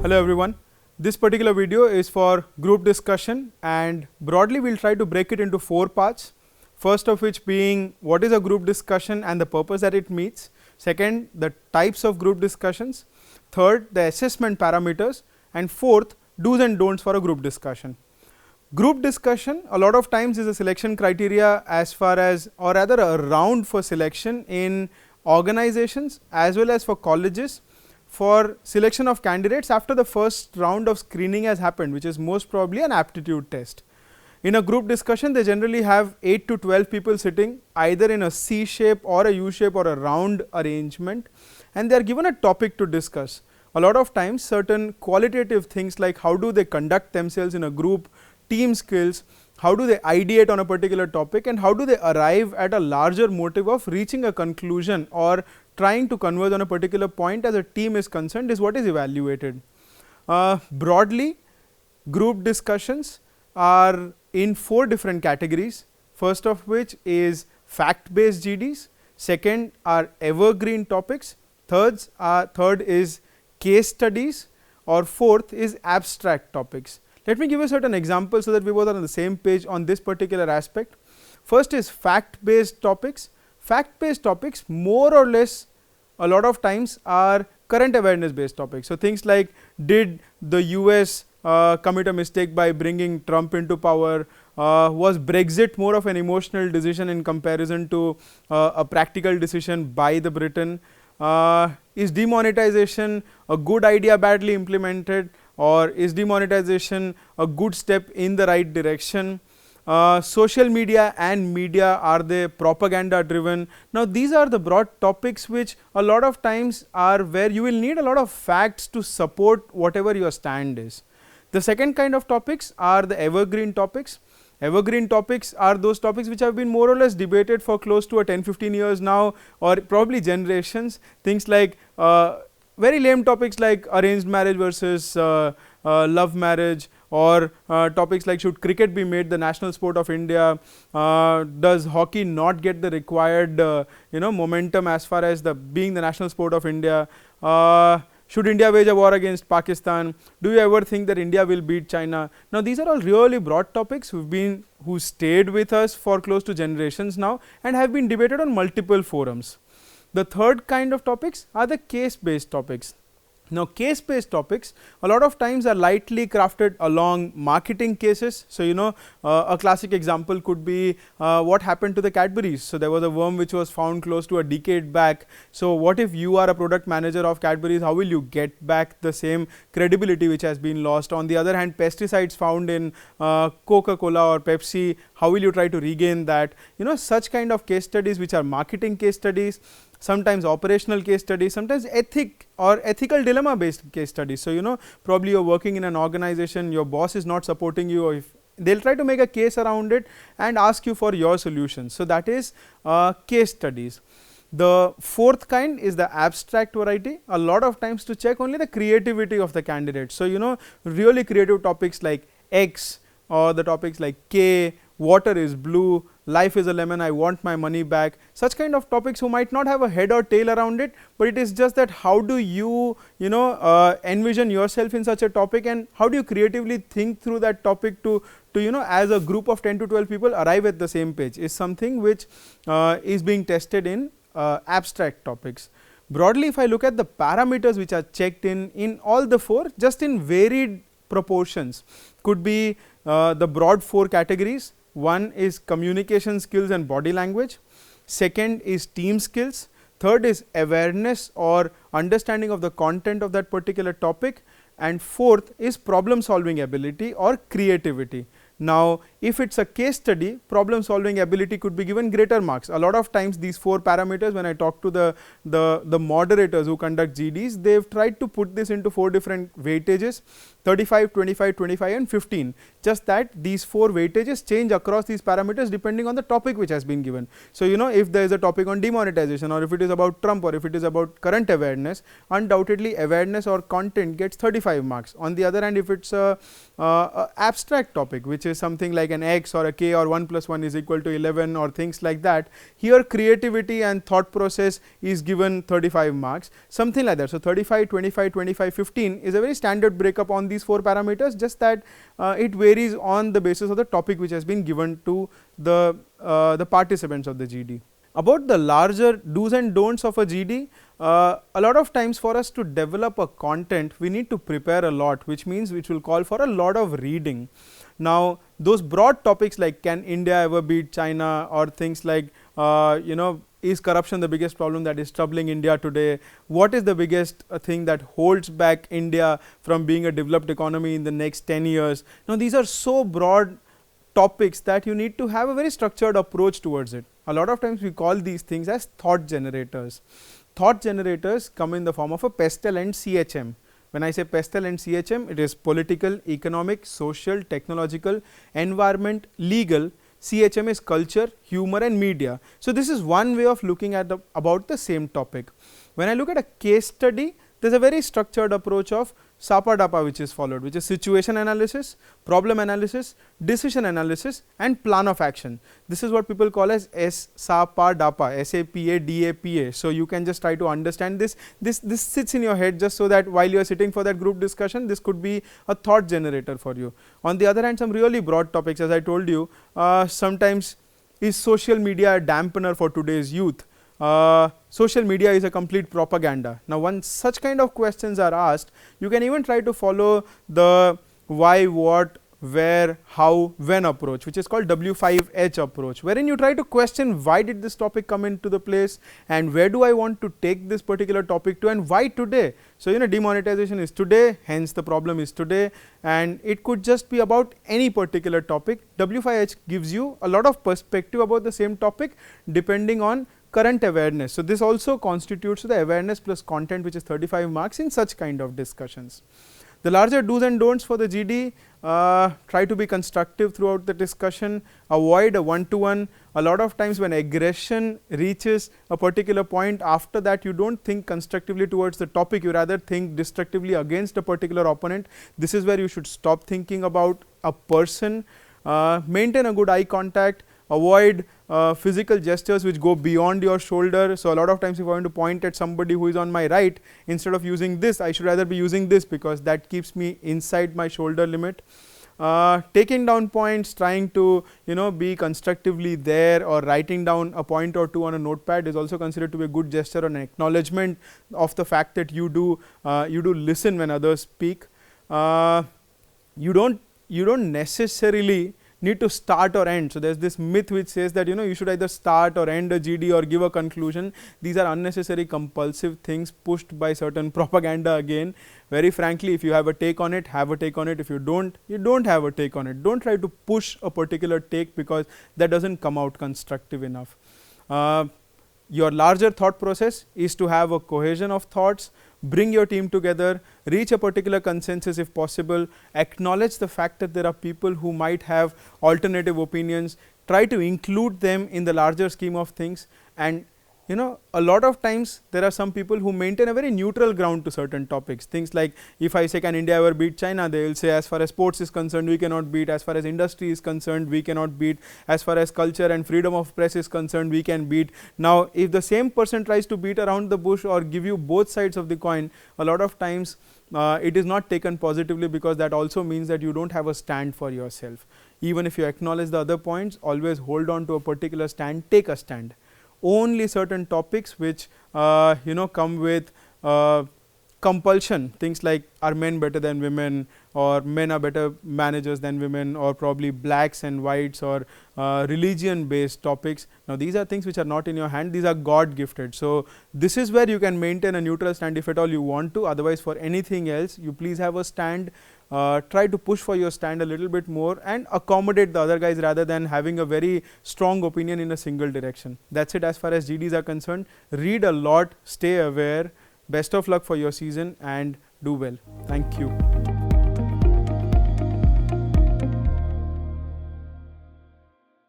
Hello everyone. This particular video is for group discussion, and broadly we will try to break it into 4 parts. First of which being what is a group discussion and the purpose that it meets. Second, the types of group discussions. Third, the assessment parameters, and fourth, do's and don'ts for a group discussion. Group discussion a lot of times is a selection criteria as far as, or rather a round for selection in organizations as well as for colleges, for selection of candidates after the first round of screening has happened, which is most probably an aptitude test. In a group discussion, they generally have 8 to 12 people sitting either in a C shape or a U shape or a round arrangement, and they are given a topic to discuss. A lot of times certain qualitative things like how do they conduct themselves in a group, team skills, how do they ideate on a particular topic, and how do they arrive at a larger motive of reaching a conclusion or trying to converge on a particular point as a team is concerned is what is evaluated. Broadly, group discussions are in 4 different categories. First of which is fact based GDs, second are evergreen topics, third is case studies, or fourth is abstract topics. Let me give a certain example so that we both are on the same page on this particular aspect. First is fact based topics. Fact based topics more or less a lot of times are current awareness based topics. So, things like did the US commit a mistake by bringing Trump into power, was Brexit more of an emotional decision in comparison to a practical decision by the Britain, is demonetization a good idea badly implemented, or is demonetization a good step in the right direction. Social media and media, are they propaganda driven? Now, these are the broad topics which a lot of times are where you will need a lot of facts to support whatever your stand is. The second kind of topics are the evergreen topics. Evergreen topics are those topics which have been more or less debated for close to a 10-15 years now, or probably generations. Things like very lame topics like arranged marriage versus love marriage, or topics like should cricket be made the national sport of India, does hockey not get the required momentum as far as the being the national sport of India, should India wage a war against Pakistan, do you ever think that India will beat China. Now, these are all really broad topics who stayed with us for close to generations now and have been debated on multiple forums. The third kind of topics are the case based topics. Now, case based topics a lot of times are lightly crafted along marketing cases. So, a classic example could be what happened to the Cadbury's. So, there was a worm which was found close to a decade back. So, what if you are a product manager of Cadbury's, how will you get back the same credibility which has been lost? On the other hand, pesticides found in Coca-Cola or Pepsi, how will you try to regain that? Such kind of case studies which are marketing case studies, sometimes operational case studies, sometimes ethical dilemma based case studies. So, probably you are working in an organization, your boss is not supporting you, or if they will try to make a case around it and ask you for your solutions. So, that is case studies. The fourth kind is the abstract variety, a lot of times to check only the creativity of the candidate. So, really creative topics like X, or the topics like K, water is blue, life is a lemon, I want my money back. Such kind of topics who might not have a head or tail around it, but it is just that how do you envision yourself in such a topic, and how do you creatively think through that topic to as a group of 10 to 12 people arrive at the same page, is something which is being tested in abstract topics. Broadly, if I look at the parameters which are checked in all the 4, just in varied proportions, could be the broad 4 categories. One is communication skills and body language, second is team skills, third is awareness or understanding of the content of that particular topic, and fourth is problem solving ability or creativity. Now, if it is a case study, problem solving ability could be given greater marks. A lot of times these 4 parameters, when I talk to the moderators who conduct GDs, they have tried to put this into 4 different weightages, 35, 25, 25 and 15. Just that these 4 weightages change across these parameters depending on the topic which has been given. So, if there is a topic on demonetization, or if it is about Trump, or if it is about current awareness, undoubtedly awareness or content gets 35 marks. On the other hand, if it is a abstract topic which is something like like an x or a k or 1 plus 1 is equal to 11 or things like that. Here creativity and thought process is given 35 marks, something like that. So 35, 25, 25, 15 is a very standard breakup on these 4 parameters, just that it varies on the basis of the topic which has been given to the participants of the GD. About the larger do's and don'ts of a GD, a lot of times for us to develop a content, we need to prepare a lot, which means which will call for a lot of reading. Now, those broad topics like can India ever beat China, or things like is corruption the biggest problem that is troubling India today? What is the biggest thing that holds back India from being a developed economy in the next 10 years? Now, these are so broad topics that you need to have a very structured approach towards it. A lot of times we call these things as thought generators. Thought generators come in the form of a PESTEL and CHM. When I say PESTEL and CHM, it is political, economic, social, technological, environment, legal. CHM is culture, humor and media. So, this is one way of looking at about the same topic. When I look at a case study, there is a very structured approach of SAPA-DAPA which is followed, which is situation analysis, problem analysis, decision analysis and plan of action. This is what people call as SAPA-DAPA, SAPA-DAPA. So, you can just try to understand this. This sits in your head just so that while you are sitting for that group discussion, this could be a thought generator for you. On the other hand, some really broad topics, as I told you, sometimes is social media a dampener for today's youth? Social media is a complete propaganda. Now, once such kind of questions are asked, you can even try to follow the why, what, where, how, when approach, which is called W5H approach, wherein you try to question why did this topic come into the place and where do I want to take this particular topic to and why today. So, demonetization is today, hence the problem is today, and it could just be about any particular topic. W5H gives you a lot of perspective about the same topic depending on current awareness. So, this also constitutes the awareness plus content, which is 35 marks in such kind of discussions. The larger do's and don'ts for the GD, try to be constructive throughout the discussion, avoid a one-to-one. A lot of times when aggression reaches a particular point, after that you do not think constructively towards the topic, you rather think destructively against a particular opponent. This is where you should stop thinking about a person, maintain a good eye contact, avoid physical gestures which go beyond your shoulder. So, a lot of times if I want to point at somebody who is on my right, instead of using this, I should rather be using this because that keeps me inside my shoulder limit. Taking down points, trying to be constructively there, or writing down a point or two on a notepad is also considered to be a good gesture or an acknowledgement of the fact that you do listen when others speak. You don't necessarily need to start or end. So, there is this myth which says that you should either start or end a GD or give a conclusion. These are unnecessary compulsive things pushed by certain propaganda again. Very frankly, if you have a take on it, have a take on it. If you don't, you don't have a take on it. Don't try to push a particular take because that does not come out constructive enough. Your larger thought process is to have a cohesion of thoughts, bring your team together, reach a particular consensus if possible, acknowledge the fact that there are people who might have alternative opinions, try to include them in the larger scheme of things. And a lot of times there are some people who maintain a very neutral ground to certain topics. Things like if I say can India ever beat China, they will say as far as sports is concerned we cannot beat, as far as industry is concerned we cannot beat, as far as culture and freedom of press is concerned we can beat. Now, if the same person tries to beat around the bush or give you both sides of the coin, a lot of times it is not taken positively, because that also means that you do not have a stand for yourself. Even if you acknowledge the other points, always hold on to a particular stand, take a stand. Only certain topics which come with compulsion, things like are men better than women, or men are better managers than women, or probably blacks and whites, or religion based topics. Now, these are things which are not in your hand, these are God gifted. So, this is where you can maintain a neutral stand if at all you want to. Otherwise, for anything else you please have a stand. Try to push for your stand a little bit more and accommodate the other guys rather than having a very strong opinion in a single direction. That is it as far as GDs are concerned. Read a lot, stay aware. Best of luck for your season and do well. Thank you.